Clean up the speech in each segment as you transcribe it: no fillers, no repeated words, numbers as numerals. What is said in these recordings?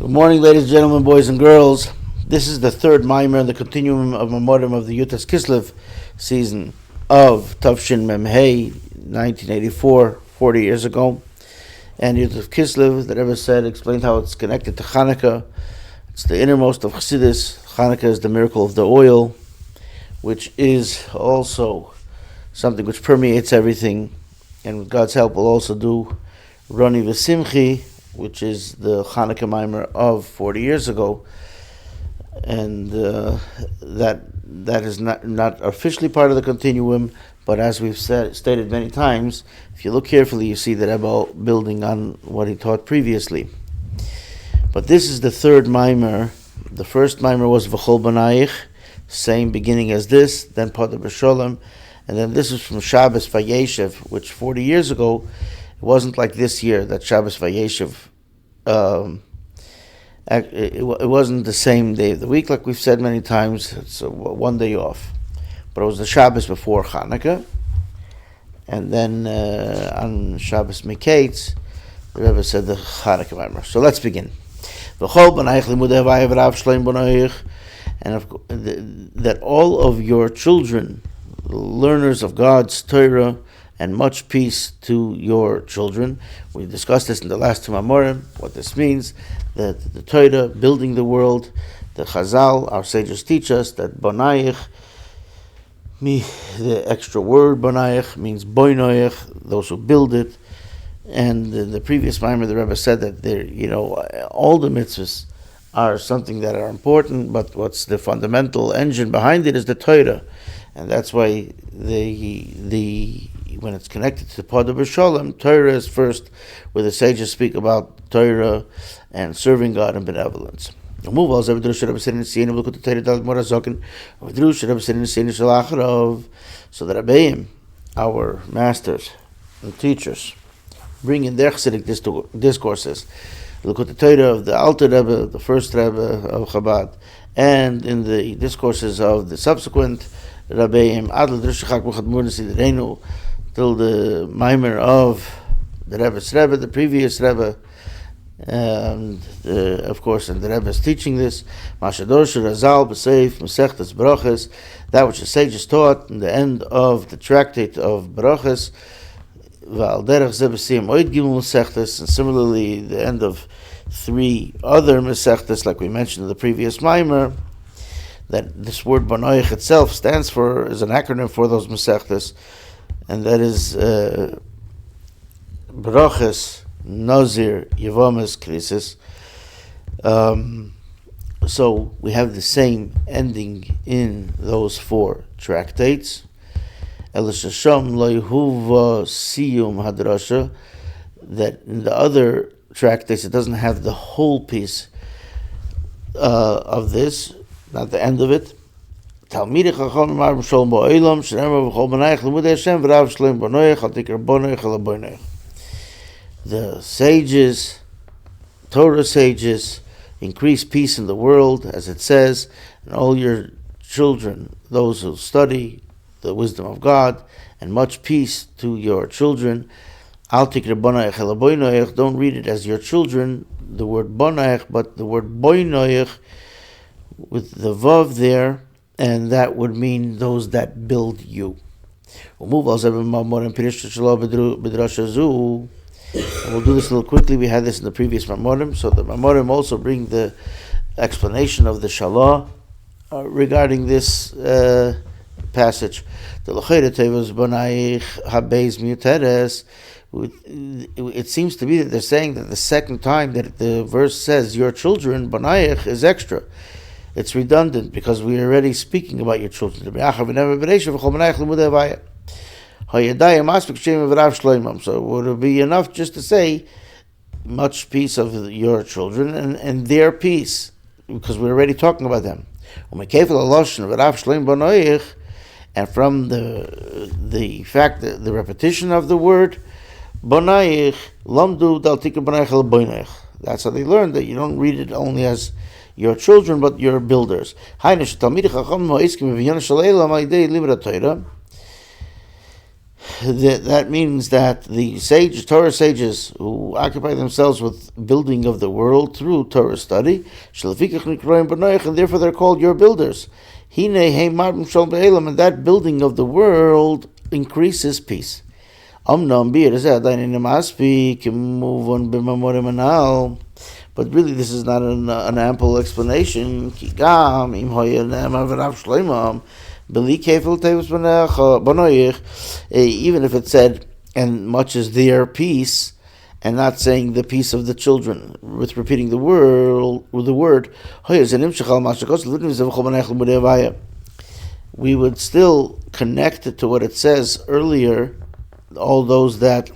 Good morning, ladies and gentlemen, boys and girls. This is the third Maimer in the continuum of Mamorim of the Yutas Kislev season of Tavshin Memhei, 1984, 40 years ago. And Yutas Kislev, the Rebbe said, explained how it's connected to Hanukkah. It's the innermost of Chassidus. Hanukkah is the miracle of the oil, which is also something which permeates everything. And with God's help, we'll also do Roni V'Simchi, which is the Hanukkah Maimer of 40 years ago. And that is not officially part of the continuum, but as we've stated many times, if you look carefully, you see the Rebbe building on what he taught previously. But this is the third Maimer. The first Maimer was Vchol Bonayich, same beginning as this, then Pada B'Sholem, and then this is from Shabbos Vayeshev, which 40 years ago, it wasn't like this year that Shabbos Vayeshev, it wasn't the same day of the week, like we've said many times. It's one day off. But it was the Shabbos before Hanukkah. And then on Shabbos Miketz, the Rebbe said the Hanukkah Maimer. So let's begin. Vchol Bonayich Limudei Bonayich, and that all of your children, learners of God's Torah, and much peace to your children. We discussed this in the last two Mamorim, what this means, that the Torah, building the world, the Chazal, our sages teach us that Bonayich, the extra word Bonayich means Boinoich, those who build it. And the previous Maimer, the Rebbe said that all the mitzvahs are something that are important, but what's the fundamental engine behind it is the Torah. And that's why when it's connected to the Pada B'Sholem, Torah is first, where the sages speak about Torah and serving God and benevolence. So the Rabbeim, our masters and teachers, bring in their Chassidic discourses. Look at the Torah of the Alter Rebbe, the first Rebbe of Chabad, and in the discourses of the subsequent Rabbeim, till the Maimer of the Rebbe's Rebbe, the previous Rebbe, and of course, and the Rebbe is teaching this. Mashadosh Razal B'Seif Mesechtes Brachas, that which the sages taught in the end of the tractate of Brachas. Val Derech Zebesim Oid Gimel Mesechtes, and similarly the end of three other Mesechtes, like we mentioned in the previous Maimer. That this word Bonayich itself stands for, is an acronym for those Mesechtes, and that is Brachas, Nazir, Yevamis, Krisis. So we have the same ending in those four tractates. Elishasham lo Yehuva Siyum Hadrasha, that in the other tractates it doesn't have the whole piece of this, not the end of it. The sages, Torah sages, increase peace in the world, as it says, and all your children, those who study the wisdom of God, and much peace to your children. Don't read it as your children, the word Bonayich, but the word Boinoich, with the Vav there, and that would mean those that build you. And we'll do this a little quickly. We had this in the previous Mamorim. So the Mamorim also bring the explanation of the Shalah regarding this passage. The L'chayre Tevos Bonayich Habeis Muteres. It seems to be that they're saying that the second time that the verse says your children, Bonayich, is extra. It's redundant because we're already speaking about your children. So would it be enough just to say much peace of your children and their peace, because we're already talking about them. And from the fact that the repetition of the word Bonayich, that's how they learned that you don't read it only as your children, but your builders. That means that the Torah sages who occupy themselves with building of the world through Torah study, and therefore they're called your builders. And that building of the world increases peace. But really, this is not an ample explanation. Even if it said, and much is their peace, and not saying the peace of the children, with repeating the word, we would still connect it to what it says earlier, all those that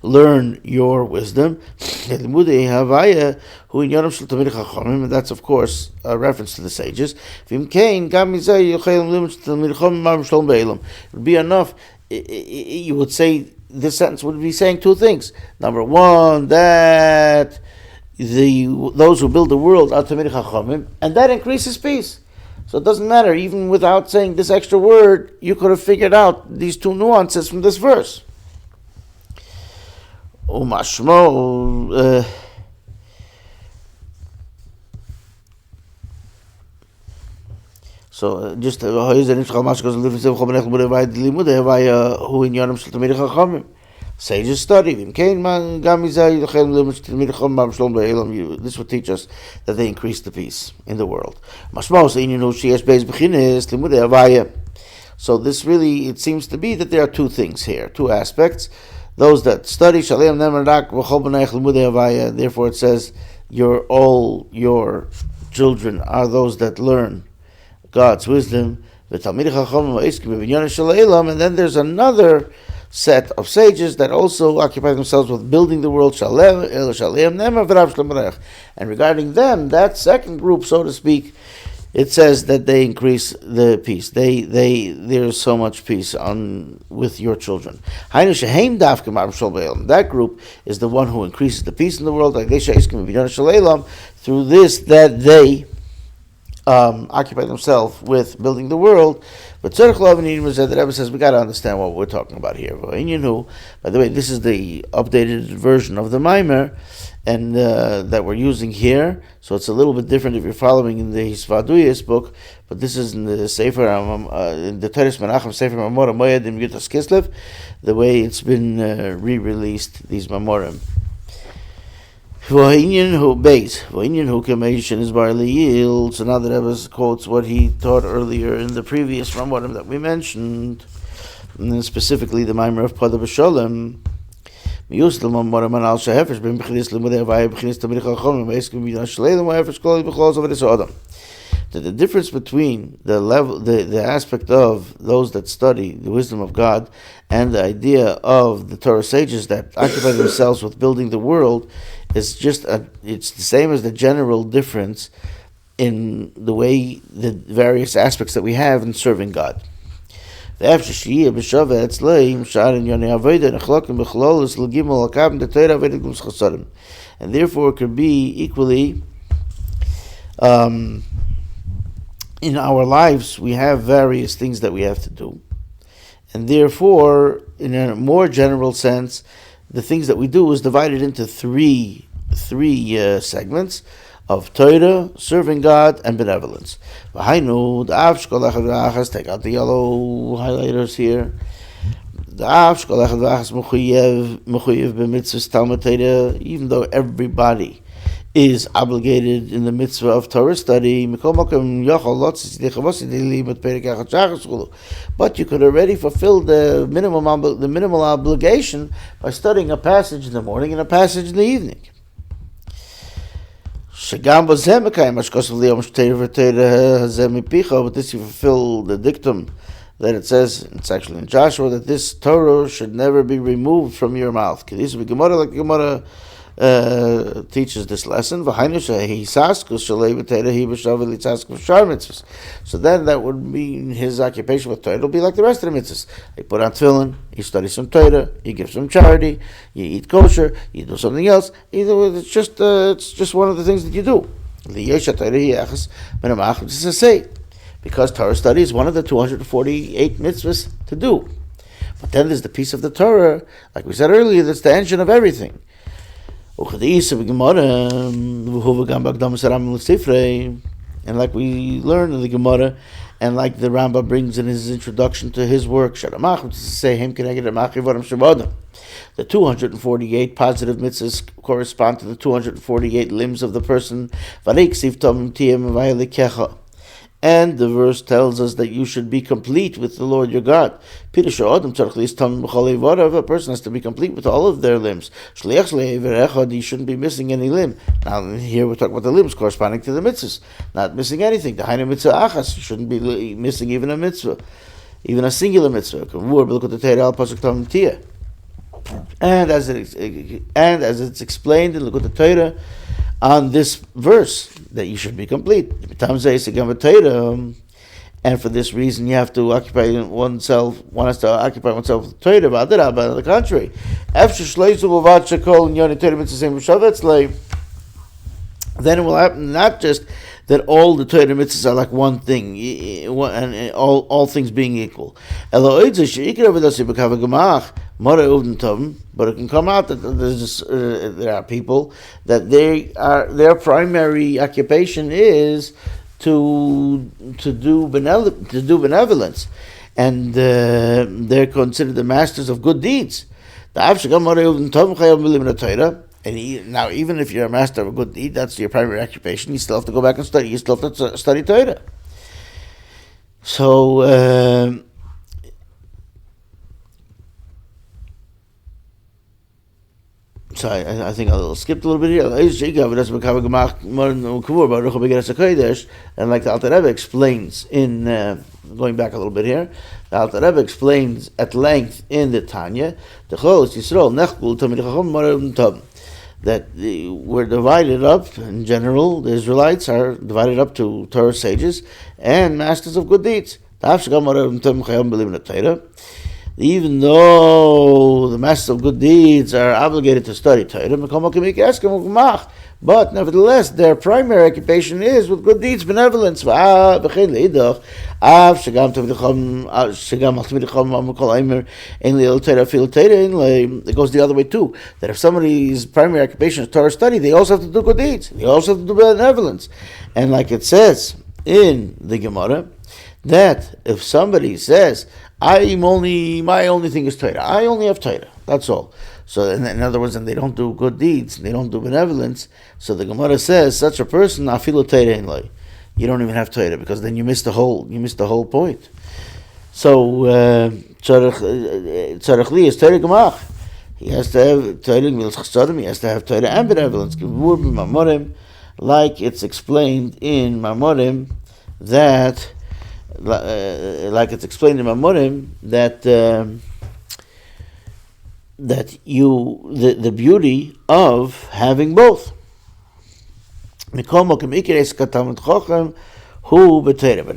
learn your wisdom. Limudei havaya hu inyanam shel tamidei chachamim, and that's of course a reference to the sages. It would be enough. You would say this sentence would be saying two things. Number one, that those who build the world are tamidei chachamim, and that increases peace. So it doesn't matter, even without saying this extra word, you could have figured out these two nuances from this verse. Umashmo, so just sages study. This would teach us that they increase the peace in the world. So this really, it seems to be that there are two things here, two aspects. Those that study, therefore it says, all your children are those that learn God's wisdom. And then there's another set of sages that also occupy themselves with building the world. And regarding them, that second group, so to speak, it says that they increase the peace. There's so much peace with your children. That group is the one who increases the peace in the world. Through this, that they occupy themselves with building the world. But the Rebbe says we got to understand what we're talking about here. By the way, this is the updated version of the Maimer, and that we're using here, so it's a little bit different if you're following in the Hisvaduyas book, but this is in the Sefer, in the Czarist Menachem Sefer Mamorim Moedim Yutas Kislev, the way it's been re-released, these Mamorim. V'hinyan hu beis, v'hinyan hu k'meishin is barley yield. So now the Rebbe quotes what he taught earlier in the previous Mamorim that we mentioned, and then specifically the Maimer of Pada B'Sholem. That the difference between the level, the aspect of those that study the wisdom of God and the idea of the Torah sages that occupy themselves with building the world is it's the same as the general difference in the way the various aspects that we have in serving God. And therefore it could be equally in our lives we have various things that we have to do, and therefore in a more general sense the things that we do is divided into three segments of Torah, serving God, and benevolence. Take out the yellow highlighters here. Even though everybody is obligated in the mitzvah of Torah study, but you could already fulfill the minimal obligation by studying a passage in the morning and a passage in the evening. But this you fulfill the dictum that it says, it's actually in Joshua, that this Torah should never be removed from your mouth. Like the Gemara teaches this lesson. So then that would mean his occupation with Torah will be like the rest of the mitzvahs. You put on tefillin, you study some Torah, you give some charity, you eat kosher, you do something else. It's just one of the things that you do. This is a say, because Torah study is one of the 248 mitzvahs to do. But then there's the piece of the Torah, like we said earlier, that's the engine of everything. And like we learned in the Gemara, and like the Rambam brings in his introduction to his work, the 248 positive mitzvahs correspond to the 248 limbs of the person. And the verse tells us that you should be complete with the Lord your God. A person has to be complete with all of their limbs. You shouldn't be missing any limb. Now here we're talking about the limbs corresponding to the mitzvahs, not missing anything. You shouldn't be missing even a mitzvah, even a singular mitzvah. And as it's explained in Likutei Torah on this verse, that you should be complete. And for this reason, you have to occupy oneself. One has to occupy oneself with Torah. But on the contrary, then it will happen not just that all the Torah mitzvahs are like one thing, and all things being equal. But it can come out that there are people that their primary occupation is to do benevolence, and they're considered the masters of good deeds. And now, even if you're a master of a good deed, that's your primary occupation, you still have to go back and study. You still have to study Torah. So, I think I'll skip a little bit here. And like the Alter Rebbe explains in, going back a little bit here, the Alter Rebbe explains at length in the Tanya, that we're divided up, in general, the Israelites are divided up to Torah sages and masters of good deeds. Even though the masters of good deeds are obligated to study Torah, but nevertheless, their primary occupation is with good deeds, benevolence. It goes the other way too, that if somebody's primary occupation is Torah study, they also have to do good deeds. They also have to do benevolence. And like it says in the Gemara, that if somebody says, my only thing is Torah, I only have Torah, that's all. So in other words, and they don't do good deeds, they don't do benevolence, so the Gemara says, such a person, afilu Torah in loi. You don't even have Torah, because then you miss the whole point. So tzarich li is Torah gemach. He has to have Torah milas chasadim, he has to have Torah and benevolence. Like it's explained in Mamorim, that that the beauty of having both. But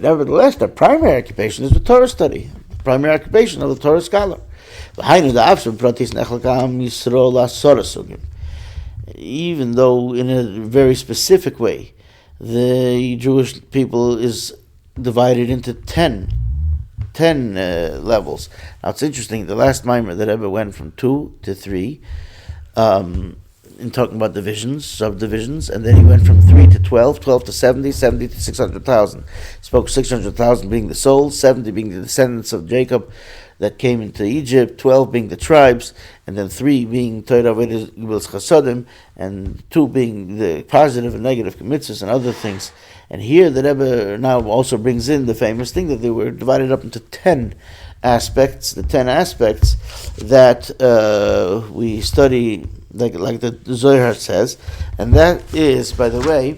nevertheless, the primary occupation is the Torah study, the primary occupation of the Torah scholar. Even though in a very specific way, the Jewish people is divided into 10 levels. Now it's interesting, the last mimer that Rebbe went from 2 to 3 in talking about divisions, subdivisions, and then he went from 3 to 12, 12 to 70, 70 to 600,000. He spoke 600,000 being the souls, 70 being the descendants of Jacob that came into Egypt, 12 being the tribes, and then 3 being Torah V'Gibels Chasadim, and 2 being the positive and negative mitzvahs and other things. And here the Rebbe now also brings in the famous thing that they were divided up into 10 aspects, the 10 aspects that we study, like the Zohar says, and that is, by the way,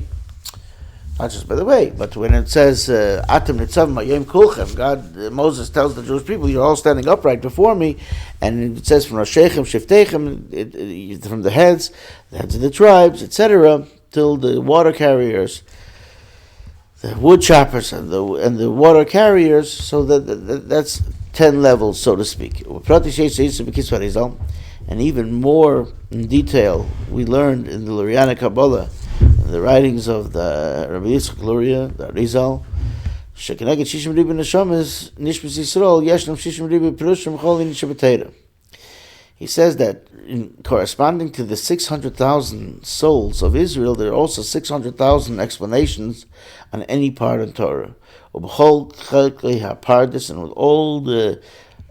not just by the way, but when it says Atem Nitzav Mayim Kulchem, Moses tells the Jewish people, you're all standing upright before me, and it says from Roshechem, Shiftechem, from the heads of the tribes, etc., till the water carriers, the wood choppers and the water carriers, so that's 10 levels, so to speak. And even more in detail, we learned in the Luriana Kabbalah, the writings of the Rabbi Luria, the Arizal, Shekeneged shishim ribu neshamas nishmas Yisrael yeshnam shishim ribu perushim chol in Shabbatera. He says that corresponding to the 600,000 souls of Israel, there are also 600,000 explanations on any part of Torah. Vchol hapardis, and with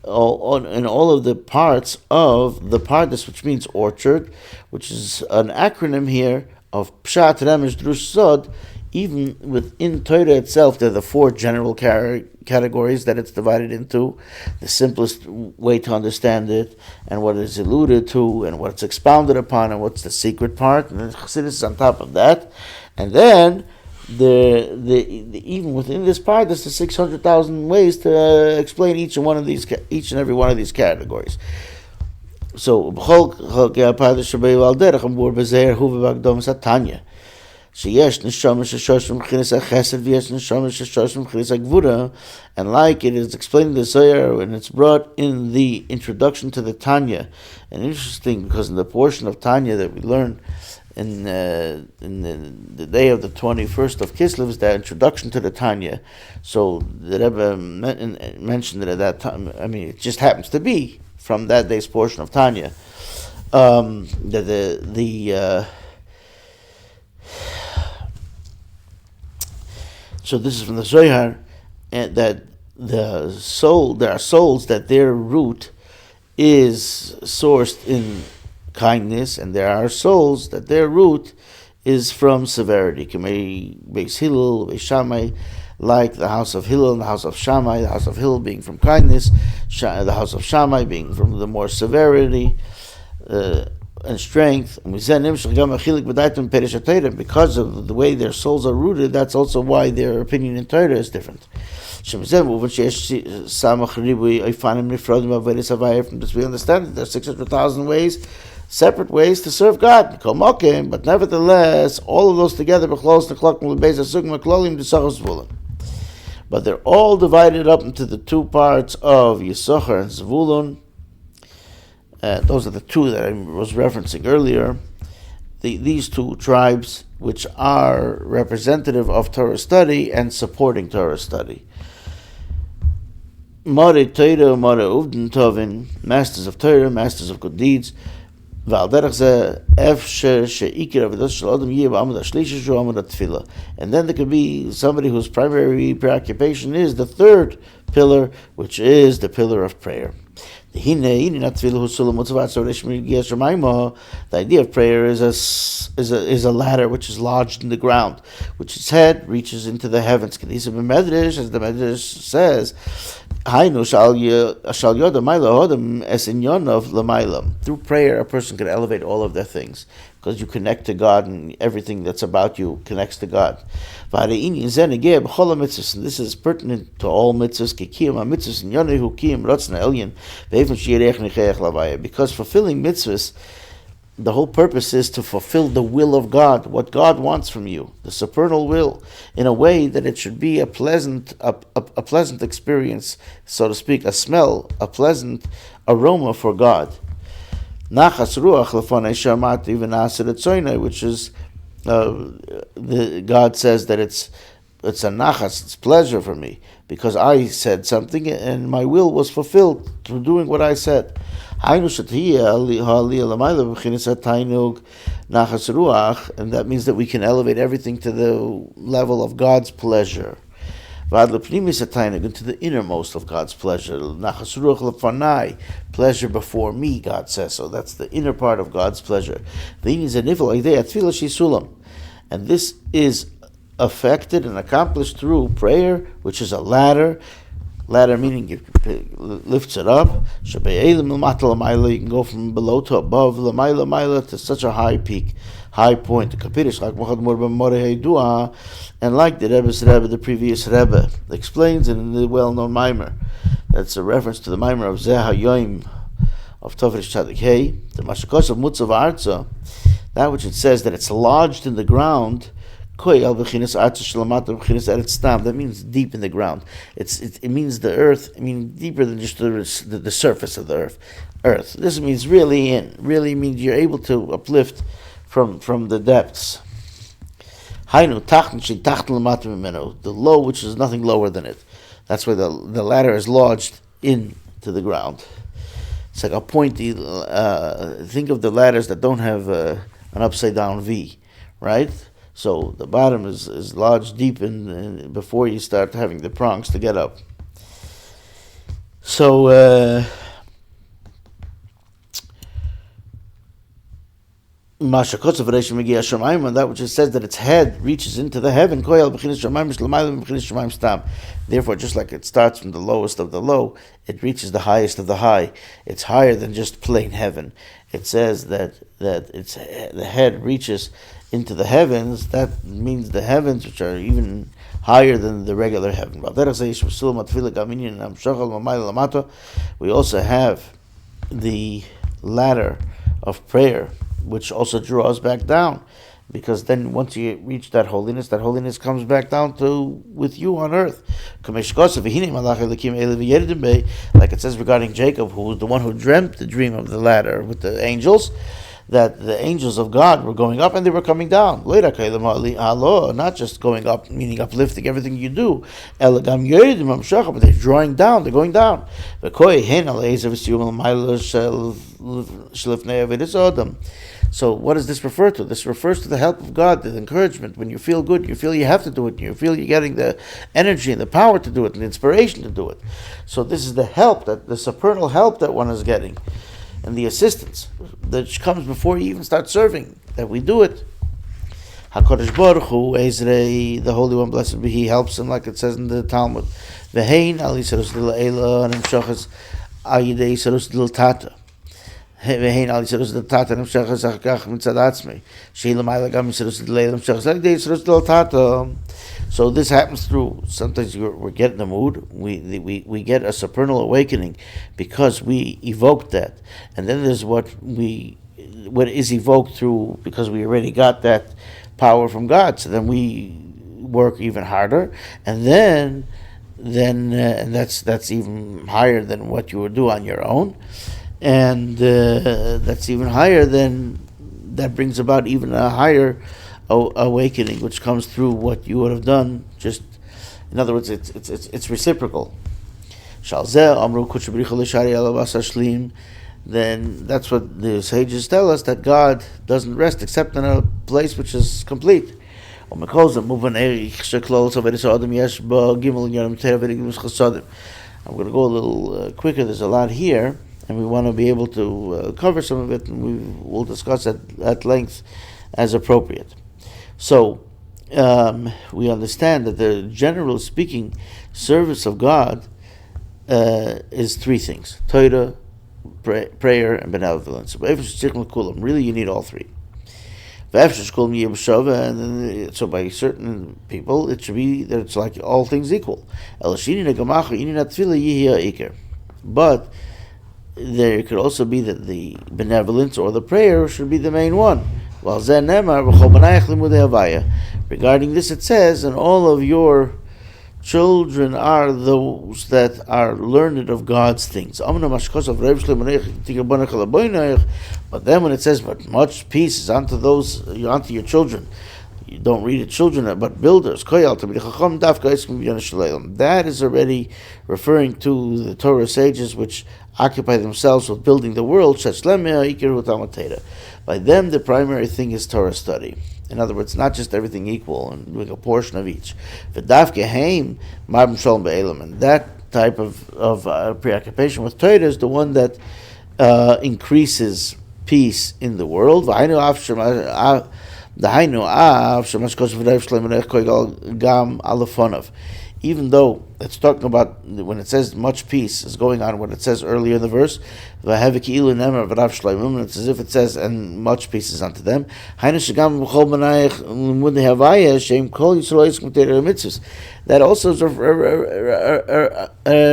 all of the parts of the pardis, which means orchard, which is an acronym here of Pshat, Remesh, Drush, Sod. Even within Torah itself, there are the four general categories that it's divided into: the simplest way to understand it, and what is alluded to, and what it's expounded upon, and what's the secret part. And then Chassidus is on top of that. And then the even within this part, there's the 600,000 ways to explain each and every one of these categories. So Sheyesh neshama sheshoshim b'chinas hachesed v'yesh neshama sheshoshim b'chinas hagvura, and like it is explained in the Zohar and it's brought in the introduction to the Tanya. And interesting, because in the portion of Tanya that we learn in the day of the 21st of Kislev is the introduction to the Tanya. So the Rebbe mentioned it at that time. I mean, it just happens to be from that day's portion of Tanya. So this is from the Zohar, and that there are souls that their root is sourced in kindness, and there are souls that their root is from severity. Beis Hillel, Beis Shammai, like the house of Hillel and the house of Shammai, the house of Hillel being from kindness, the house of Shammai being from the more severity and strength. And because of the way their souls are rooted, that's also why their opinion in Torah is different. From this we understand that there are 600,000 separate ways to serve God. But nevertheless, all of those together, but they're all divided up into the two parts of Yisachar and Zvulun. Those are the two that I was referencing earlier. These two tribes, which are representative of Torah study and supporting Torah study. Mare Torah, Mare Uvden Tovin, masters of Torah, masters of good deeds. And then there could be somebody whose primary preoccupation is the third pillar, which is the pillar of prayer. The idea of prayer is a ladder which is lodged in the ground, which its head reaches into the heavens. As the Medrash says, through prayer, a person can elevate all of their things, because you connect to God, and everything that's about you connects to God. And this is pertinent to all mitzvahs, because fulfilling mitzvahs, the whole purpose is to fulfill the will of God, what God wants from you, the supernal will, in a way that it should be a pleasant experience, so to speak, a smell, a pleasant aroma for God. Nachas ruach lefanei shamati v'naseh etzoynai, which is God says that it's a nachas, it's pleasure for me, because I said something and my will was fulfilled through doing what I said. And that means that we can elevate everything to the level of God's pleasure. Into the innermost of God's pleasure. Pleasure before me, God says. So that's the inner part of God's pleasure. And this is affected and accomplished through prayer, which is a ladder. Ladder meaning it lifts it up. You can go from below to above, to such a high peak, high point. And like the Rebbe, the previous Rebbe, explains in the well-known Maimer, that's a reference to the Maimer of Zeh HaYoim of Tovrish Tzadik Hey, the Mashakos of Mutzav Arza, that which it says that it's lodged in the ground. That means deep in the ground. It means the earth. I mean deeper than just the surface of the earth. This means really means you're able to uplift from the depths. Hainu tachten she tachten lamata mimeno, the low which is nothing lower than it. That's why the ladder is lodged into the ground. It's like a pointy. Think of the ladders that don't have an upside down V, right? So the bottom is lodged deep in before you start having the prongs to get up. So that which it says that its head reaches into the heaven. Therefore, just like it starts from the lowest of the low, it reaches the highest of the high. It's higher than just plain heaven. It says that the head reaches into the heavens. That means the heavens, which are even higher than the regular heaven. We also have the ladder of prayer, which also draws back down, because then once you reach that holiness comes back down to with you on earth. Like it says regarding Jacob, who was the one who dreamt the dream of the ladder with the angels, that the angels of God were going up and they were coming down. Not just going up, meaning uplifting everything you do, but they're drawing down, they're going down. So what does this refer to? This refers to the help of God, the encouragement. When you feel good, you feel you have to do it, you feel you're getting the energy and the power to do it, and the inspiration to do it. So this is the help, the supernal help that one is getting, and the assistance that comes before you even start serving, that we do it. HaKadosh Baruch Hu, Ezrei, the Holy One, blessed be He, helps him, like it says in the Talmud. V'hein ali sarus dil eila and imshachas ayidei sarus dil tata. V'hein ali sarus dil tata and imshachas achkach mitzad atzmei. Shehi l'mayla gam sarus dil eila imshachas ayidei sarus dil tata. So this happens through, sometimes we get in the mood, we get a supernal awakening because we evoked that. And then there's what is evoked through, because we already got that power from God. So then we work even harder, and then that's even higher than what you would do on your own. And that's even higher than, that brings about even a higher awakening, which comes through what you would have done. Just, in other words, it's reciprocal. Then that's what the sages tell us, that God doesn't rest except in a place which is complete. I'm going to go a little quicker. There's a lot here, and we want to be able to cover some of it, and we will discuss it at length as appropriate. So we understand that the general speaking service of God is three things: Torah, prayer, and benevolence. Really, you need all three. And then, so by certain people, it should be that it's like all things equal. But there could also be that the benevolence or the prayer should be the main one. Regarding this, it says, and all of your children are those that are learned of God's things. But then when it says, but much peace is unto your children, you don't read it children, but builders. That is already referring to the Torah sages, which occupy themselves with building the world. By them, the primary thing is Torah study. In other words, not just everything equal and doing a portion of each. And that type of preoccupation with Torah is the one that increases peace in the world. Even though it's talking about, when it says much peace is going on, when it says earlier in the verse, it's as if it says, and much peace is unto them. That also is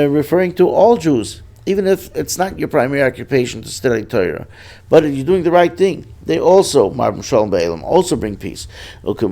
referring to all Jews. even if it's not your primary occupation to study Torah, but if you're doing the right thing, they also marbim shalom be'elam, also bring peace. And like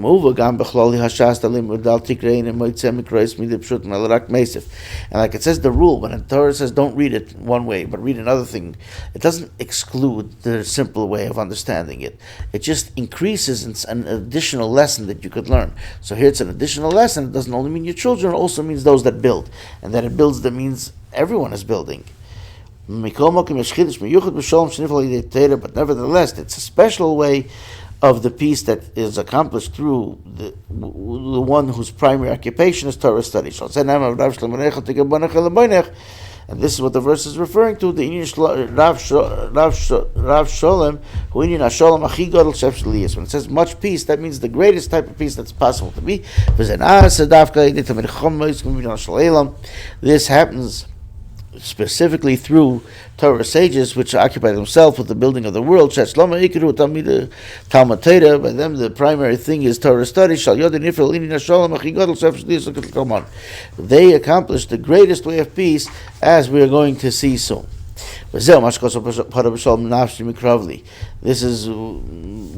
it says the rule, when the Torah says don't read it one way, but read another thing, it doesn't exclude the simple way of understanding it. It just increases an additional lesson that you could learn. So here it's an additional lesson. It doesn't only mean your children, it also means those that build. And that it builds, that means everyone is building. But nevertheless, it's a special way of the peace that is accomplished through the one whose primary occupation is Torah study. And this is what the verse is referring to, the Rav Sholem, when it says much peace, that means the greatest type of peace that's possible to be. This happens specifically through Torah sages, which occupy themselves with the building of the world. By them, the primary thing is Torah study. They accomplish the greatest way of peace, as we are going to see soon. This is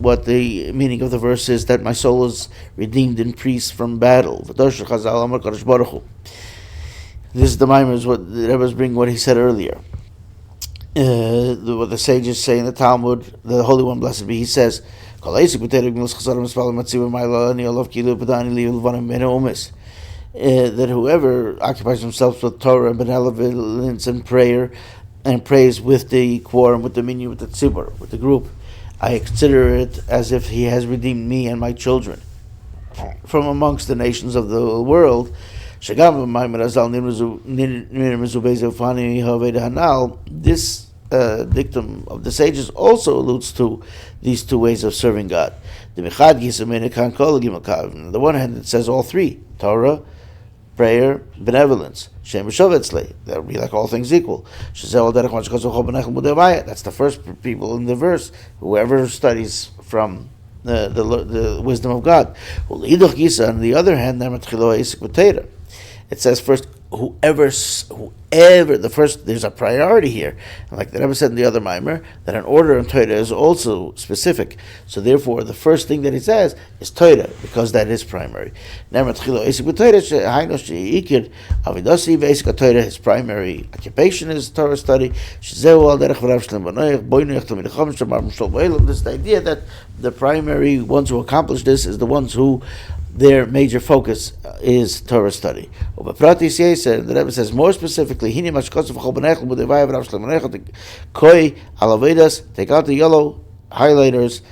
what the meaning of the verse is, that my soul is redeemed in peace from battle. This is the Maimer, is what the Rebbe is bringing, what he said earlier. What the sages say in the Talmud, the Holy One, blessed be, he says, that whoever occupies himself with Torah and benevolence and prayer, and prays with the quorum, with the minyan, with the tzibur, with the group, I consider it as if he has redeemed me and my children from amongst the nations of the world. This dictum of the sages also alludes to these two ways of serving God. On the one hand, it says all three: Torah, prayer, benevolence. That would be like all things equal. That's the first people in the verse. Whoever studies from the wisdom of God. On the other hand, it says first, whoever, the first, there's a priority here. And like the Rebbe said in the other Maimer, that an order in Torah is also specific. So therefore, the first thing that he says is Torah, because that is primary. His primary occupation is Torah study. This is the idea that the primary ones who accomplish this is the ones who their major focus is Torah study. The Rebbe says more specifically, take out the yellow highlighters,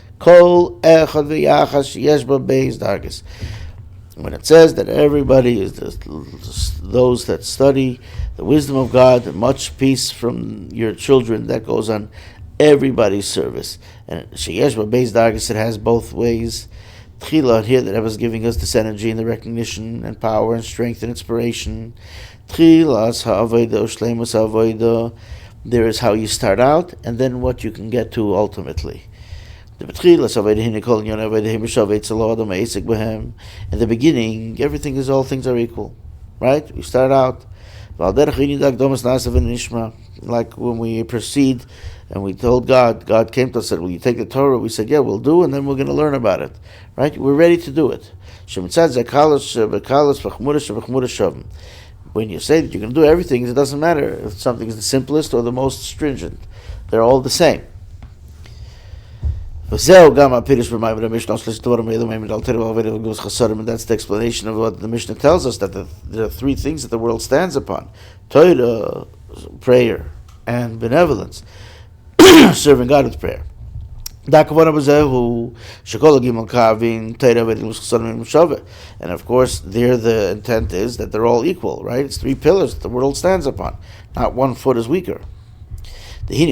when it says that everybody is those that study the wisdom of God, much peace from your children, that goes on everybody's service. And it has both ways. Tchila, here that was giving us this energy and the recognition and power and strength and inspiration. Tchilas ha'avodah u'shleimus ha'avodah. There is how you start out and then what you can get to ultimately. In the beginning, all things are equal, right? We start out like when we proceed and we told God came to us and said, will you take the Torah? We said, yeah, we'll do, and then we're going to learn about it, right? We're ready to do it. When you say that you're going to do everything, it doesn't matter if something is the simplest or the most stringent. They're all the same. And that's the explanation of what the Mishnah tells us, that there are three things that the world stands upon: Torah, prayer, and benevolence, serving God with prayer. And of course, there the intent is that they're all equal, right? It's three pillars that the world stands upon. Not one foot is weaker. The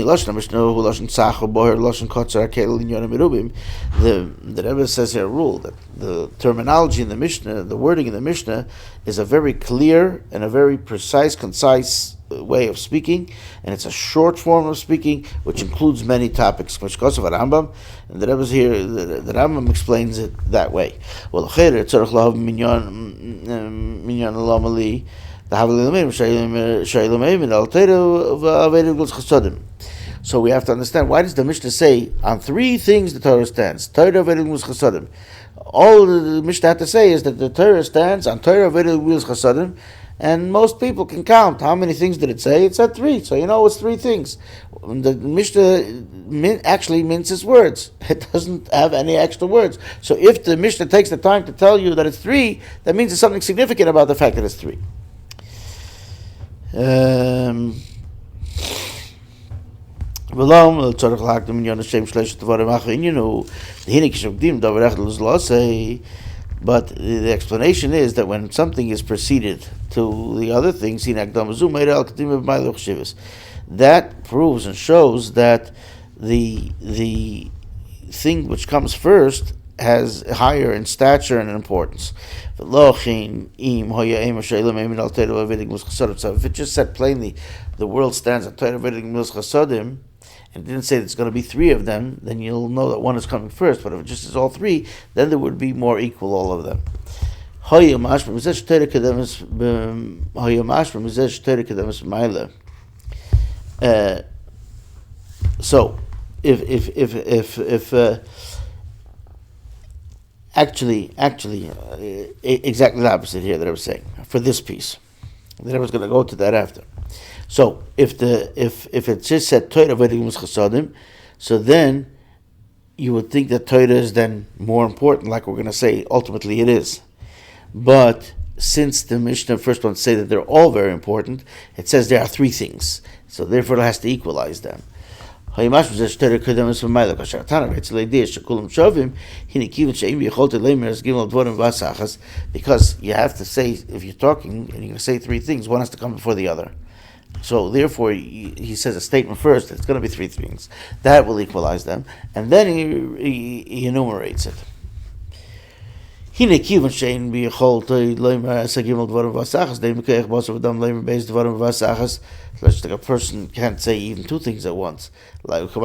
Rebbe says here a rule that the terminology in the Mishnah, the wording in the Mishnah, is a very clear and a very precise, concise way of speaking, and it's a short form of speaking which includes many topics. Which goes of Rambam, and the Rebbe here, the Rambam explains it that way. Well, So we have to understand, why does the Mishnah say on three things the Torah stands? Torah, V'edel, Gvulus, Chasadim. All the Mishnah had to say is that the Torah stands on Torah, V'edel, Gvulus, Chasadim, and most people can count. How many things did it say? It said three, so you know it's three things. The Mishnah actually minces words. It doesn't have any extra words. So if the Mishnah takes the time to tell you that it's three, that means there's something significant about the fact that it's three. But the explanation is that when something is preceded to the other things, that proves and shows that the thing which comes first has higher in stature and importance. So if it just said plainly, the world stands at Torah, V'edel, Gvulus, Chasadim, and didn't say there's going to be three of them, then you'll know that one is coming first. But if it just is all three, then there would be more equal, all of them. So, if actually, exactly the opposite here that I was saying for this piece. Then I was going to go to that after. So if it just said Torah, V'edel, Gvulus, Chasadim, so then you would think that Torah is then more important, like we're going to say. Ultimately, it is. But since the Mishnah first one say that they're all very important, it says there are three things. So therefore, it has to equalize them. Because you have to say, if you're talking and you're going to say three things, one has to come before the other. So therefore, he says a statement first. It's going to be three things that will equalize them, and then he enumerates it. Like a person can't say even two things at once. Like the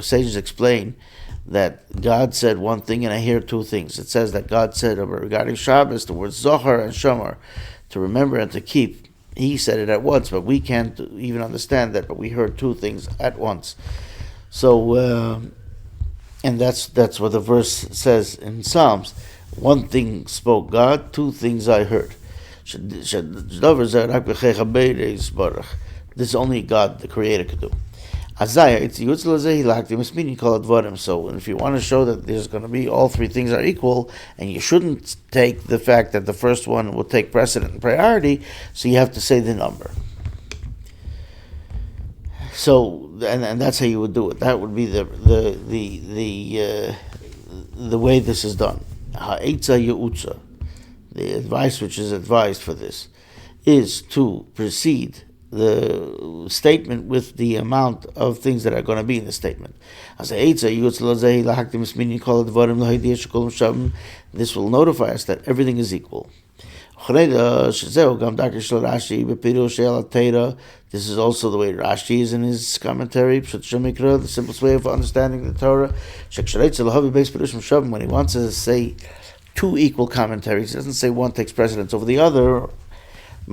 sages explain that God said one thing and I hear two things. It says that God said regarding Shabbos, the words Zohar and Shomer, to remember and to keep. He said it at once, but we can't even understand that, but we heard two things at once. So, and that's what the verse says in Psalms. One thing spoke God, two things I heard. This is only God, the Creator, could do. So if you want to show that there's going to be all three things are equal, and you shouldn't take the fact that the first one will take precedent and priority, so you have to say the number. So, and that's how you would do it. That would be the way this is done. The advice which is advised for this is to precede the statement with the amount of things that are going to be in the statement. This will notify us that everything is equal. This is also the way Rashi is in his commentary, the simplest way of understanding the Torah. When he wants to say two equal commentaries, he doesn't say one takes precedence over the other. He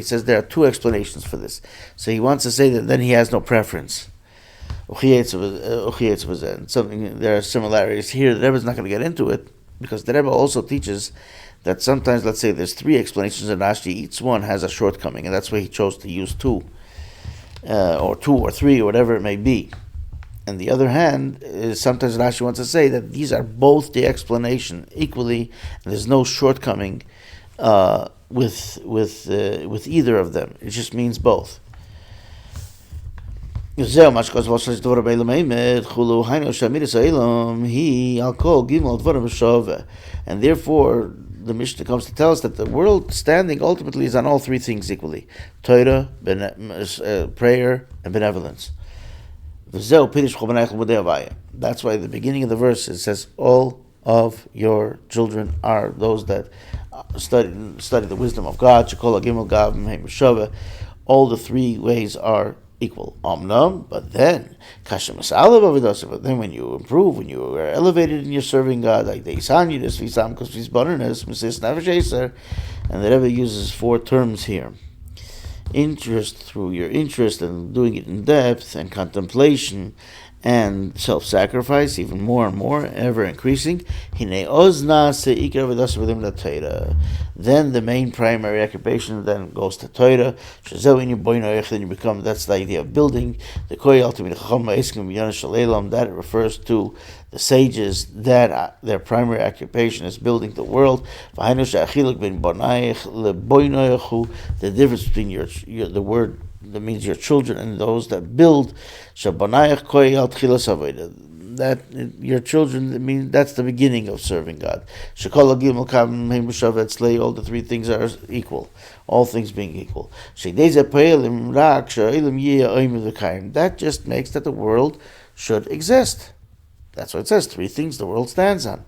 says there are two explanations for this. So he wants to say that then he has no preference. Something, there are similarities here. The Rebbe is not going to get into it, because the Rebbe also teaches that sometimes, let's say there's three explanations in Rashi, each one has a shortcoming, and that's why he chose to use two or three, or whatever it may be. On the other hand, sometimes Rashi wants to say that these are both the explanation equally, and there's no shortcoming with either of them. It just means both. And therefore, the Mishnah comes to tell us that the world standing ultimately is on all three things equally: Torah, prayer, and benevolence. That's why at the beginning of the verse it says, all of your children are those that study the wisdom of God. All the three ways are equal. Omnam, but then but then when you improve, when you are elevated in your serving God, like the Isanidus, Visamkus, Visboninus, Mrs. Navashaser, and the Rebbe uses 4 terms here. Interest, through your interest and doing it in depth, and contemplation, and self-sacrifice, even more and more, ever increasing. Then the main primary occupation then goes to Torah. Then you become, that's the idea of building. That refers to the sages, that their primary occupation is building the world. The difference between the word that means your children and those that build, that your children, that means that's the beginning of serving God. All the 3 things are equal, all things being equal. That just makes that the world should exist. That's what it says, 3 things the world stands on.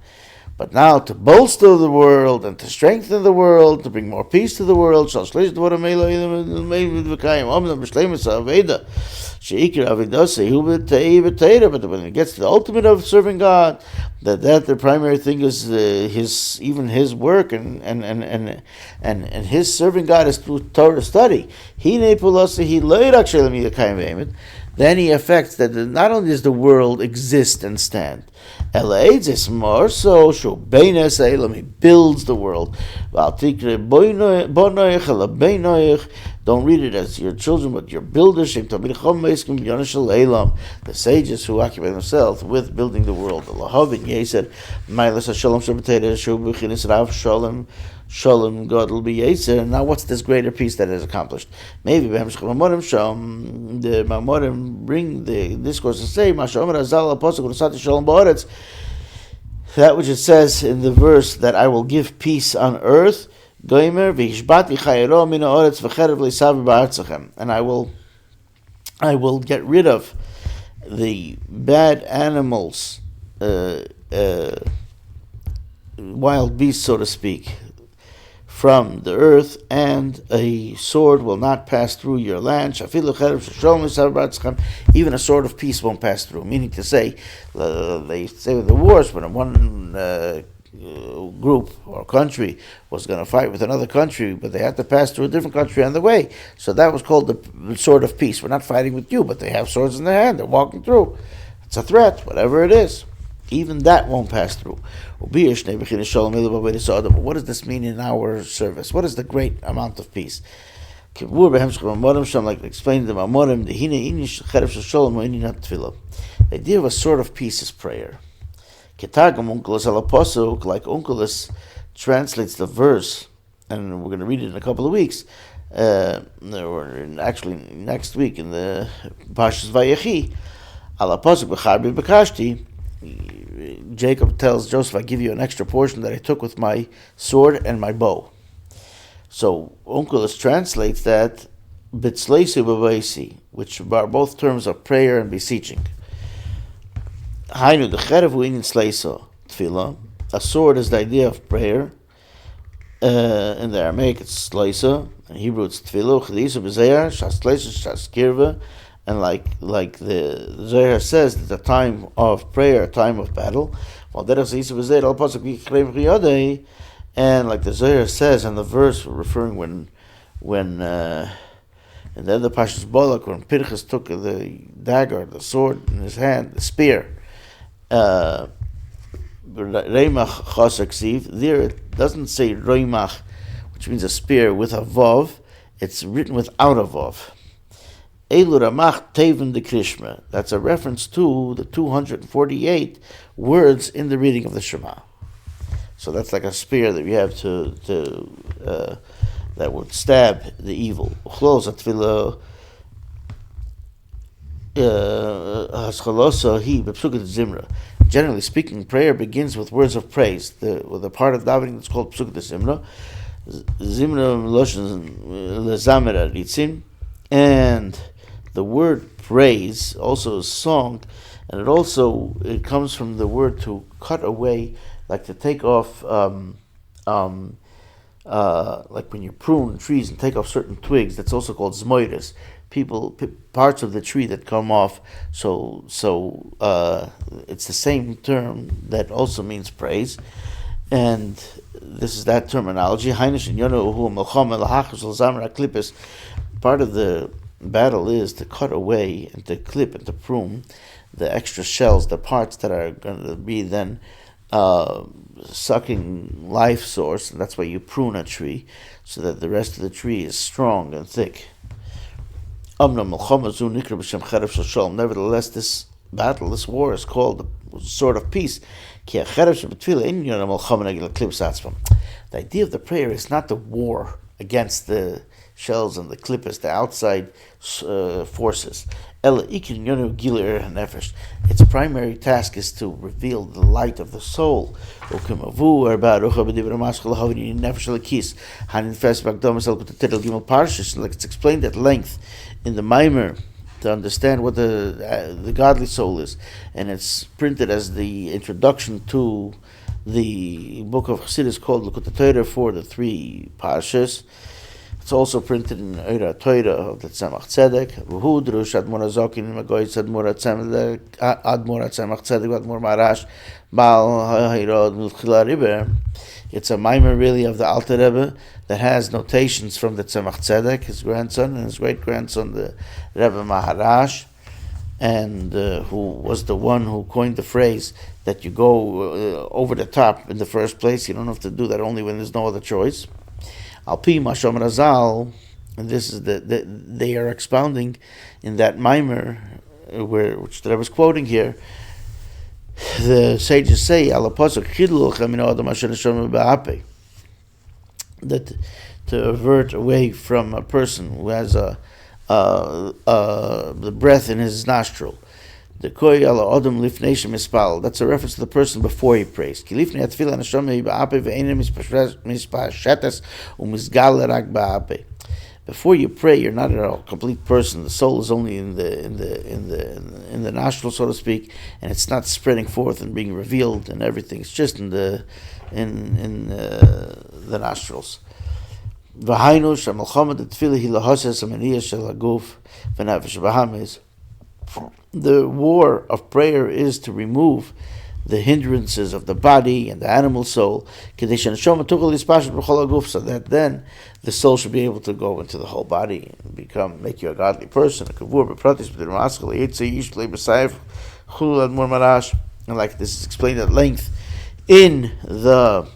But now to bolster the world and to strengthen the world, to bring more peace to the world, but when it gets to the ultimate of serving God, that the primary thing is his work and his serving God is through Torah study. Then he affects that not only does the world exist and stand, he builds the world. Don't read it as your children, but your builders. The sages who occupy themselves with building the world. Shalom, God will be Yetzer. Now, what's this greater peace that is accomplished? Maybe the Mamorim bring the discourse and say, that which it says in the verse that I will give peace on earth, and I will get rid of the bad animals, wild beasts, so to speak, from the earth, and a sword will not pass through your land. Even a sword of peace won't pass through. Meaning to say, they say with the wars, when one group or country was going to fight with another country, but they had to pass through a different country on the way. So that was called the sword of peace. We're not fighting with you, but they have swords in their hand. They're walking through. It's a threat, whatever it is. Even that won't pass through. What does this mean in our service? What is the great amount of peace? Like explained the Mamorim, the idea of a sword of peace is prayer. Like Unkelos translates the verse, and we're going to read it in a couple of weeks, or actually next week in the Parshas Vayechi. Jacob tells Joseph, I give you an extra portion that I took with my sword and my bow. So Onkelos translates that bitzleisu b'vaisi, which are both terms of prayer and beseeching. Hainu decherevu inin sleiso tefillah. A sword is the idea of prayer. In the Aramaic it's sleisa, in Hebrew it's tefillah. Chedisu b'zeir shas sleisa shas kirva. And like the Zohar says, that the time of prayer, time of battle. And like the Zohar says, and the verse referring when and then the Pashas Bolak, when Pinchas took the dagger, the sword in his hand, the spear, there it doesn't say Roimach, which means a spear with a vav. It's written without a vav. That's a reference to the 248 words in the reading of the Shema. So that's like a spear that we have to that would stab the evil. Generally speaking, prayer begins with words of praise. With the part of davening that's called Psukat Zimra. Zimra Loshen, and the word praise also is song, and it comes from the word to cut away, like to take off, like when you prune trees and take off certain twigs. That's also called zmoides. parts of the tree that come off. So it's the same term that also means praise, and this is that terminology. Part of the battle is to cut away and to clip and to prune the extra shells, the parts that are going to be then sucking life source, and that's why you prune a tree, so that the rest of the tree is strong and thick. Nevertheless, this battle, this war, is called the sword of peace. The idea of the prayer is not the war against the shells and the clippers, the outside forces. Its primary task is to reveal the light of the soul. Like it's explained at length in the Maimer, to understand what the godly soul is, and it's printed as the introduction to the book of Chassidus called Likutei Torah for the 3 parshas. It's also printed in Eira Torah of the Tzemach Tzedek. V'hu drush Admor Hazokin Magoyis Admor Tzemach Tzedek Admor Marash Baal Hairod Milchila Rebbe. It's a mimer really of the Alter Rebbe that has notations from the Tzemach Tzedek, his grandson, and his great-grandson, the Rebbe Maharash, and who was the one who coined the phrase that you go over the top in the first place. You don't have to do that only when there's no other choice. Alpi Mashom Razal, and this is they are expounding in that mimer, which I was quoting here. The sages say, that to avert away from a person who has the breath in his nostril. The koy ala odom lifnei shemispal. That's a reference to the person before he prays. Ki lifnei atfila nashom ba'ape ve'einem mispashetes u'misgal rak ba'ape. Before you pray, you're not a complete person. The soul is only in the nostril, so to speak, and it's not spreading forth and being revealed and everything. It's just in the nostrils. V'hainu shemalchama detfila hi lahoses amaniyah shel haguf v'nefesh v'hamis. The war of prayer is to remove the hindrances of the body and the animal soul, so that then the soul should be able to go into the whole body and make you a godly person. And like this is explained at length in the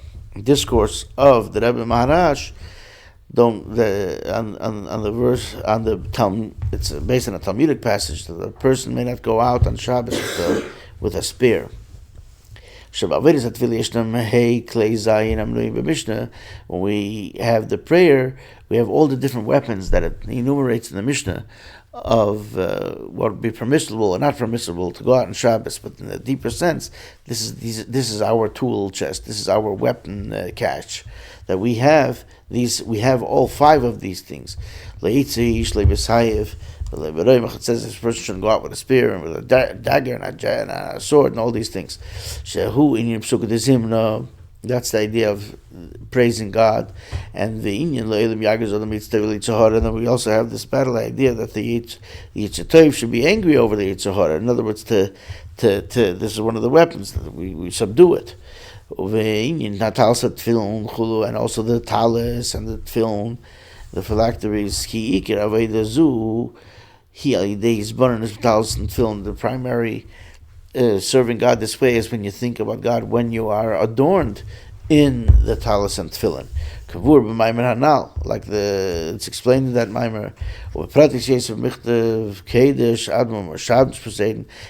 discourse of the Rebbe Maharash, on the verse on the Talmud, it's based on a Talmudic passage that the person may not go out on Shabbos with a spear. When we have the prayer, we have all the different weapons that it enumerates in the Mishnah of what would be permissible or not permissible to go out on Shabbos. But in a deeper sense, this is our tool chest. This is our weapon cache that we have. We have all 5 of these things. It says this person shouldn't go out with a spear and with a dagger and a sword and all these things. That's the idea of praising God. And and then we also have this battle idea that the Yetzer Tov should be angry over the Yetzer Hara. In other words, this is one of the weapons that we subdue it. And also the talis and the tefillin, the phylacteries. The primary serving God this way is when you think about God, when you are adorned in the talis and tefillin. Like it's explained in that Maimer,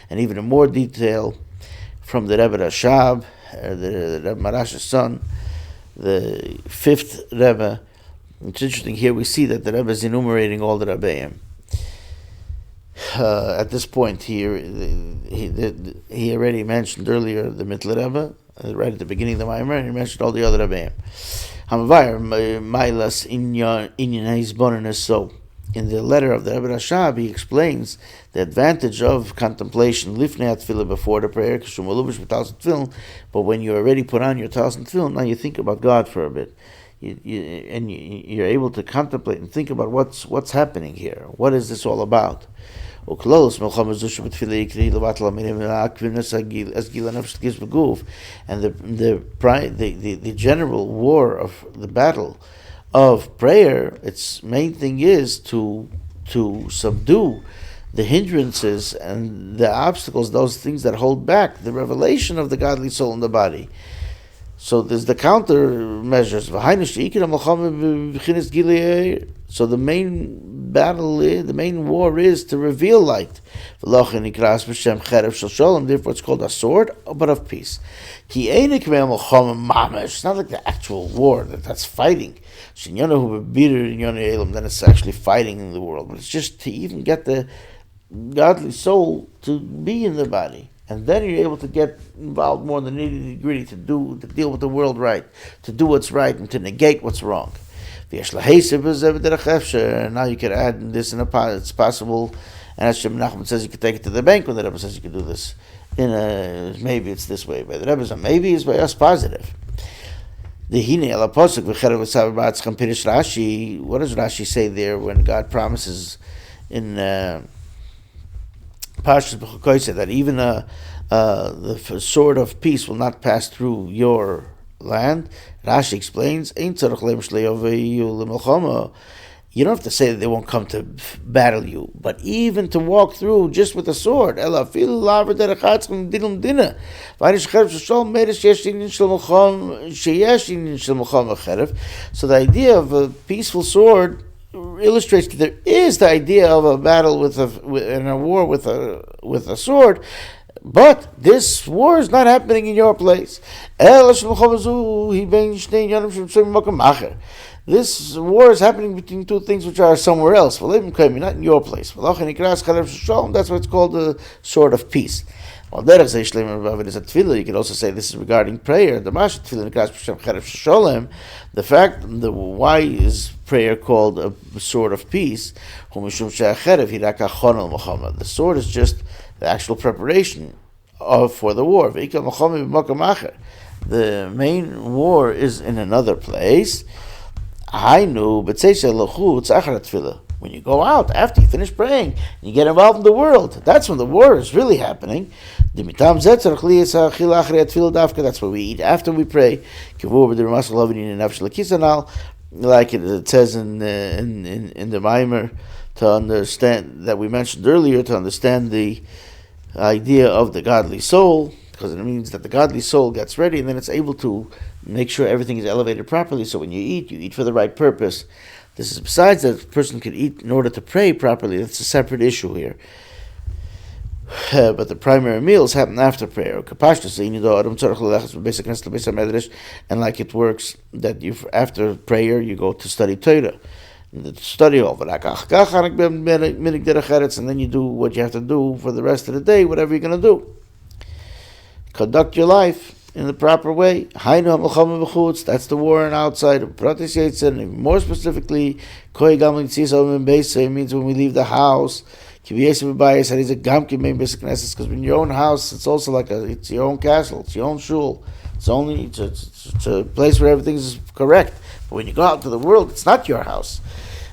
and even in more detail from the Rebbe Rashab, the Rebbe Marash's son, the 5th Rebbe. It's interesting here we see that the Rebbe is enumerating all the Rebbeim. At this point here, he already mentioned earlier the Mittler Rebbe, right at the beginning of the Maimer, and he mentioned all the other Rebbeim. So, in the letter of the Rebbe Rashab, he explains the advantage of contemplation, lifnei tefillah, before the prayer, but when you already put on your talis and tefillin, now you think about God for a bit. you're able to contemplate and think about what's happening here. What is this all about? And the general war of the battle of prayer, its main thing is to subdue the hindrances and the obstacles, those things that hold back the revelation of the godly soul in the body. So there's the countermeasures. So the main battle, the main war is to reveal light. Therefore it's called a sword, but of peace. It's not like the actual war that's fighting. Then it's actually fighting in the world. But it's just to even get the godly soul to be in the body. And then you're able to get involved more in the nitty-gritty, to deal with the world right, to do what's right and to negate what's wrong. And now you can add this it's possible. And as Menachem says, you can take it to the bank when the Rebbe says you can do this. Maybe it's this way. But the Rebbe says, maybe is by us positive. What does Rashi say there when God promises in Parshas B'chukoyse that even the sword of peace will not pass through your land? Rashi explains, you don't have to say that they won't come to battle you, but even to walk through just with a sword. So the idea of a peaceful sword illustrates that there is the idea of a battle in a war with a sword, but this war is not happening in your place. This war is happening between two things which are somewhere else, not in your place. That's why it's called the sword of peace. You can also say this is regarding prayer. The fact, why is prayer called a sword of peace? The sword is just the actual preparation for the war. The main war is in another place. When you go out, after you finish praying, you get involved in the world. That's when the war is really happening. That's what we eat after we pray. Like it says in the Maimer, to understand that we mentioned earlier, to understand the idea of the godly soul, because it means that the godly soul gets ready and then it's able to make sure everything is elevated properly. So when you eat for the right purpose. This is besides that a person can eat in order to pray properly. That's a separate issue here. But the primary meals happen after prayer. And like it works, that after prayer you go to study Torah. Study over, and then you do what you have to do for the rest of the day, whatever you're going to do. Conduct your life in the proper way. That's the war on outside. More specifically, it means when we leave the house. Because in your own house, it's also it's your own castle, it's your own shul. It's a place where everything is correct. But when you go out to the world, it's not your house.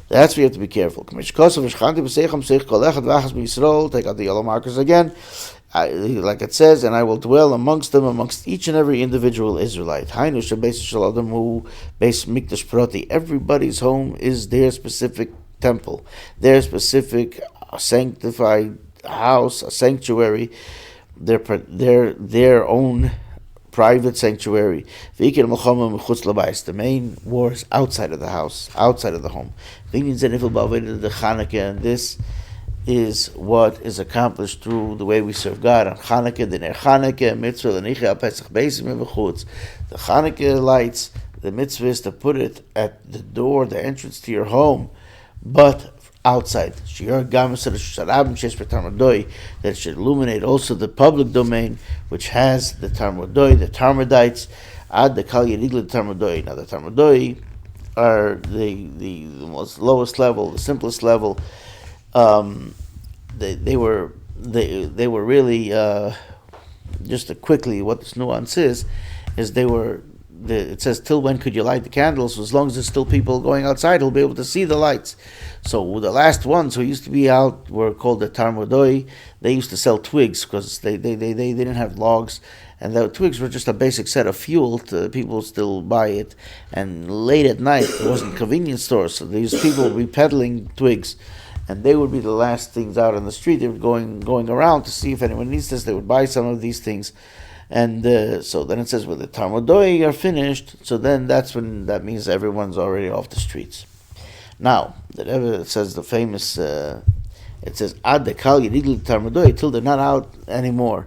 That's where you have to be careful. Take out the yellow markers again. Like it says, and I will dwell amongst them, amongst each and every individual Israelite. Everybody's home is their specific temple, their specific sanctified house, a sanctuary, their own private sanctuary. The main war is outside of the house, outside of the home. And this is what is accomplished through the way we serve God on Chanukah, the Ner Chanukah, mitzvah, the Chanukah lights, the mitzvah is to put it at the door, the entrance to your home, but outside. That it should illuminate also the public domain, which has the Talmudoi, the Talmudites, ad the Kal Yerigla Talmudoi. Now the Talmudoi are the most lowest level, the simplest level. They were really just quickly. What this nuance is they were it says, till when could you light the candles? So as long as there's still people going outside, he'll be able to see the lights. So the last ones who used to be out were called the Tarmodoi. They used to sell twigs because they didn't have logs, and the twigs were just a basic set of fuel. People still buy it, and late at night there wasn't convenience stores, so these people would be peddling twigs, and they would be the last things out on the street. They were going around to see if anyone needs this. They would buy some of these things. And so then it says, when the Talmudoi are finished, so then that means everyone's already off the streets. Now, the Rebbe says the famous, it says, Ad de kal yididli Talmudoi, till they're not out anymore.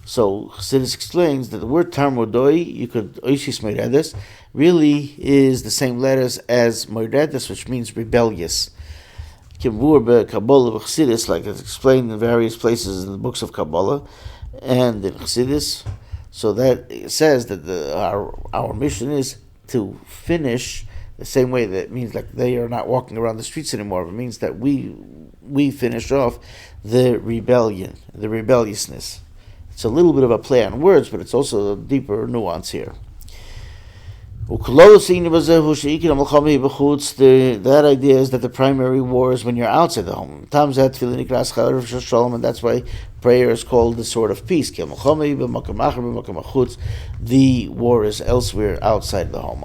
So Chassidus explains that the word Talmudoi, you could, Oishis Moiredes, really is the same letters as Moiredes, which means rebellious. Kimvur be Kabbalah Chassidus, like it's explained in various places in the books of Kabbalah and in Chassidus. So that it says that our mission is to finish the same way. That means like they are not walking around the streets anymore. It means that we finish off the rebellion, the rebelliousness. It's a little bit of a play on words, but it's also a deeper nuance here. That idea is that the primary war is when you're outside the home. And that's why prayer is called the sword of peace. The war is elsewhere outside the home.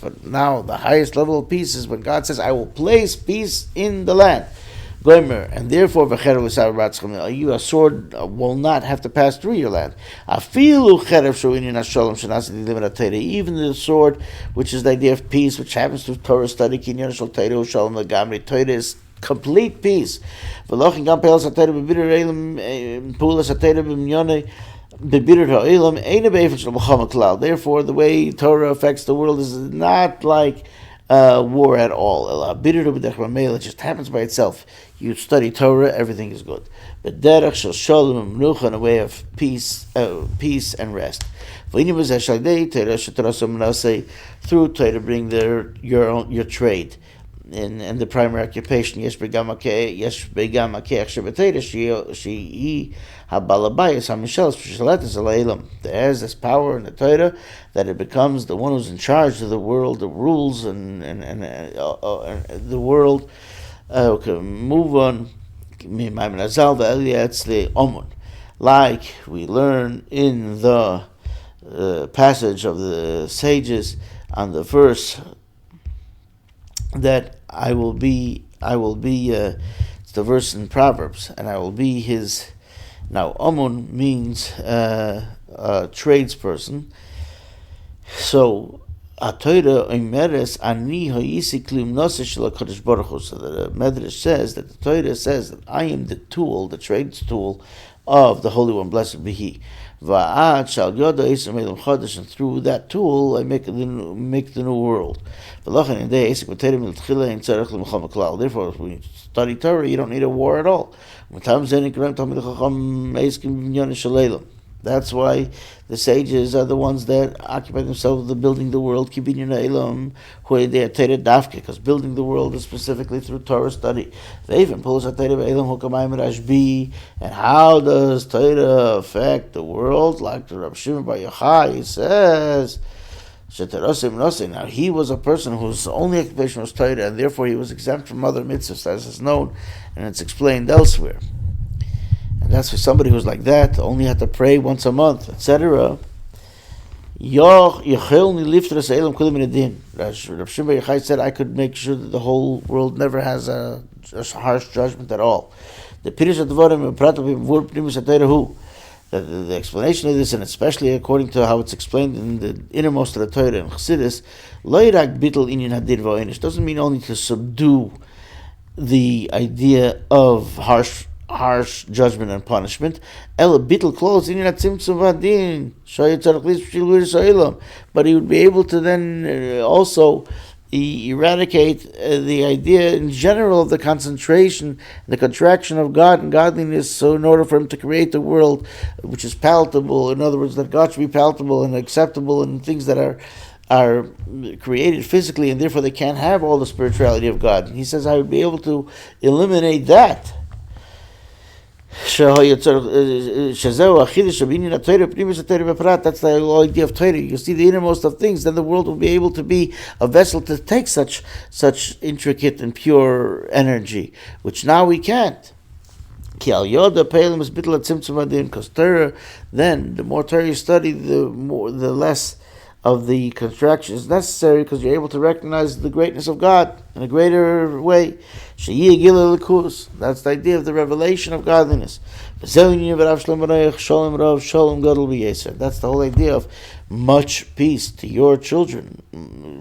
But now the highest level of peace is when God says, I will place peace in the land. And therefore, a sword will not have to pass through your land. Even the sword, which is the idea of peace, which happens through Torah study, Torah is complete peace. Therefore, the way Torah affects the world is not like war at all. It just happens by itself. You study Torah, everything is good. But derech shalom in a way of peace and rest. Through Torah, bring your trade and the primary occupation. There's this power in the Torah that it becomes the one who's in charge of the world, the rules and the world. Move on. Like we learn in the passage of the sages on the verse that I will be. It's the verse in Proverbs, and I will be his. Now, Amun means tradesperson. So, so the Medrash says that the Torah says that I am the tool, the trades tool of the Holy One, blessed be He. And through that tool I make the new world. Therefore, when you study Torah, you don't need a war at all. That's why the sages are the ones that occupy themselves with building the world, because building the world is specifically through Torah study. And how does Torah affect the world? Like the Rabbi Shimon Bar Yochai, he says, now he was a person whose only occupation was Torah, and therefore he was exempt from other mitzvahs, as is known, and it's explained elsewhere. And that's for somebody who's like that, only had to pray once a month, etc. Rav Shimon Bar Yochai said, I could make sure that the whole world never has a harsh judgment at all. The explanation of this, and especially according to how it's explained in the innermost of the Torah and Chassidus, doesn't mean only to subdue the idea of harsh judgment and punishment. But he would be able to then also eradicate the idea in general of the concentration, the contraction of God and godliness, so in order for him to create the world which is palatable, in other words, that God should be palatable and acceptable in things that are created physically, and therefore they can't have all the spirituality of God. And he says, I would be able to eliminate that. That's the whole idea of Torah. You see the innermost of things, then the world will be able to be a vessel to take such intricate and pure energy, which now we can't. Because Torah, then the more Torah you study, the less of the contraction is necessary, because you're able to recognize the greatness of God in a greater way. That's the idea of the revelation of godliness. That's the whole idea of much peace to your children.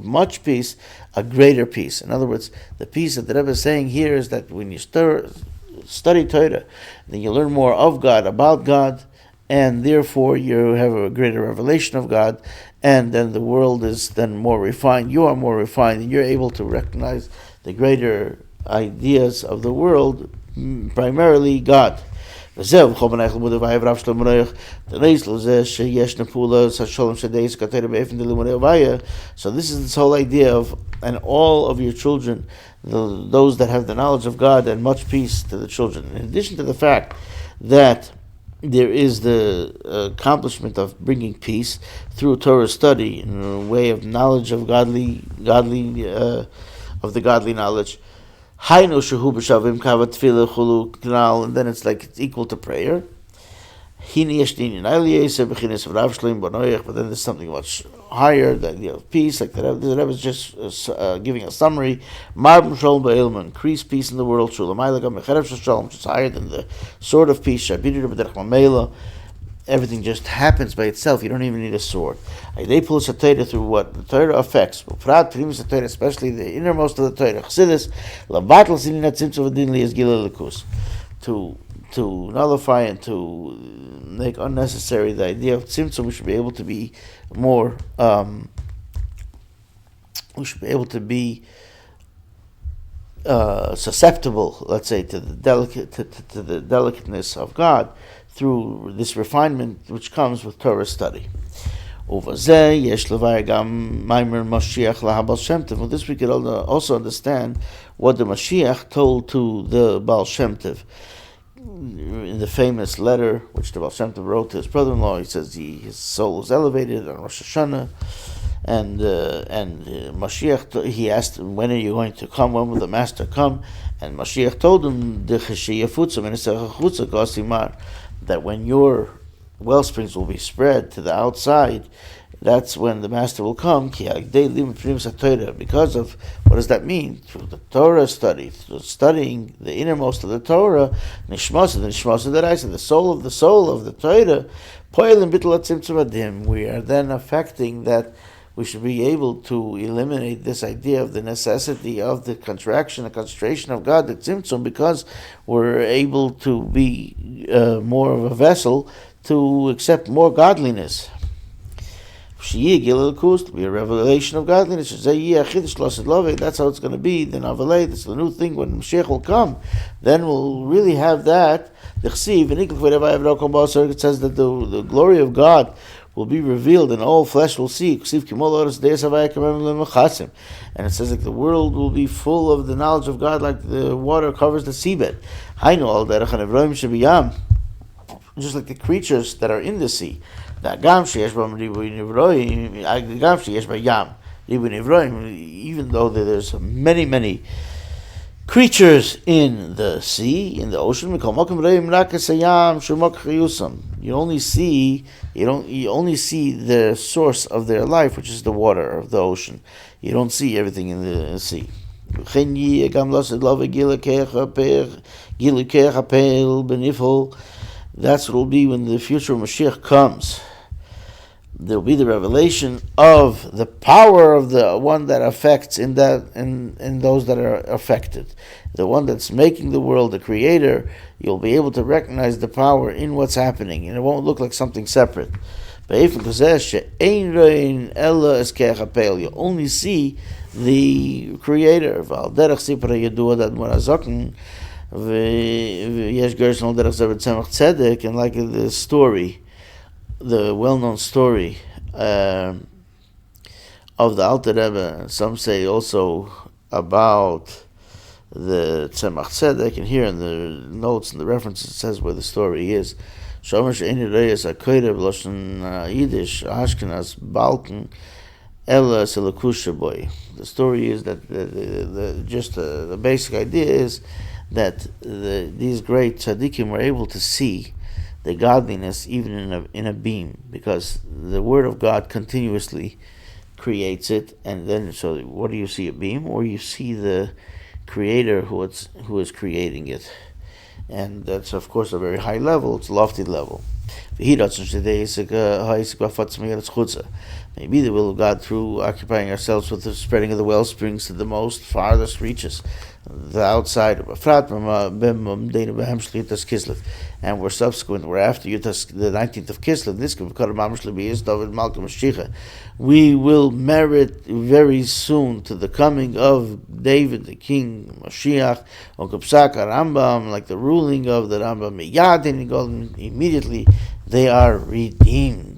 Much peace, a greater peace. In other words, the peace that the Rebbe is saying here is that when you study Torah, then you learn more of God, about God, and therefore you have a greater revelation of God, and then the world is then more refined. You are more refined, and you're able to recognize the greater ideas of the world, primarily God. So this is this whole idea of, and all of your children, those that have the knowledge of God, and much peace to the children. In addition to the fact that there is the accomplishment of bringing peace through Torah study in a way of knowledge of of the godly knowledge. And then it's like it's equal to prayer. But then there's something much higher, the idea of peace, like the Rebbe is just giving a summary. Increase peace in the world, which is higher than the sword of peace. Everything just happens by itself. You don't even need a sword. They pull through what the Torah affects, especially the innermost of the Torah. To nullify and to make unnecessary the idea of tzimtzum, we should be able to be more. We should be able to be susceptible, let's say, to the delicateness of God through this refinement which comes with Torah study. With this we could also understand what the Mashiach told to the Baal Shem Tov. In the famous letter which the Baal Shem Tov wrote to his brother-in-law, he says his soul was elevated on Rosh Hashanah, and Mashiach, he asked him, when are you going to come? When will the Master come? And Mashiach told him that when your well springs will be spread to the outside, that's when the Master will come. Because of, what does that mean? Through the Torah study, through studying the innermost of the Torah, the soul of the Torah, we are then affecting that. We should be able to eliminate this idea of the necessity of the contraction, the concentration of God, the tzimtzum, because we're able to be more of a vessel to accept more godliness. To be a revelation of godliness. That's how it's going to be. Then Avalei, this is the new thing. When Mashiach will come, then we'll really have that. It says that the glory of God will be revealed, and all flesh will see. And it says like the world will be full of the knowledge of God, like the water covers the seabed. Just like the creatures that are in the sea. Even though there's many creatures in the sea, in the ocean, you only see the source of their life, which is the water of the ocean. You don't see everything in the sea. That's what will be when the future Mashiach comes. There will be the revelation of the power of the one that affects in those that are affected. The one that's making the world, the creator, you'll be able to recognize the power in what's happening, and it won't look like something separate. You only see the creator. And like the story, the well-known story of the Alter Rebbe, and some say also about the Tzemach Tzedek, and here in the notes and the references it says where the story is. Shomer she'eni reyes hakoyrev loshen Yiddish Ashkenaz Balkan Ella Selakusha boy. The story is that the basic idea is that these great tzaddikim were able to see the godliness even in a beam, because the Word of God continuously creates it, and then so what do you see, a beam, or you see the Creator who is creating it? And that's of course a very high level, it's a lofty level. Maybe the will of God through occupying ourselves with the spreading of the well springs to the most farthest reaches, the outside of and we're subsequent, we're after the 19th of Kislev, we will merit very soon to the coming of David the King, Mashiach, Rambam, like the ruling of the Rambam, immediately they are redeemed.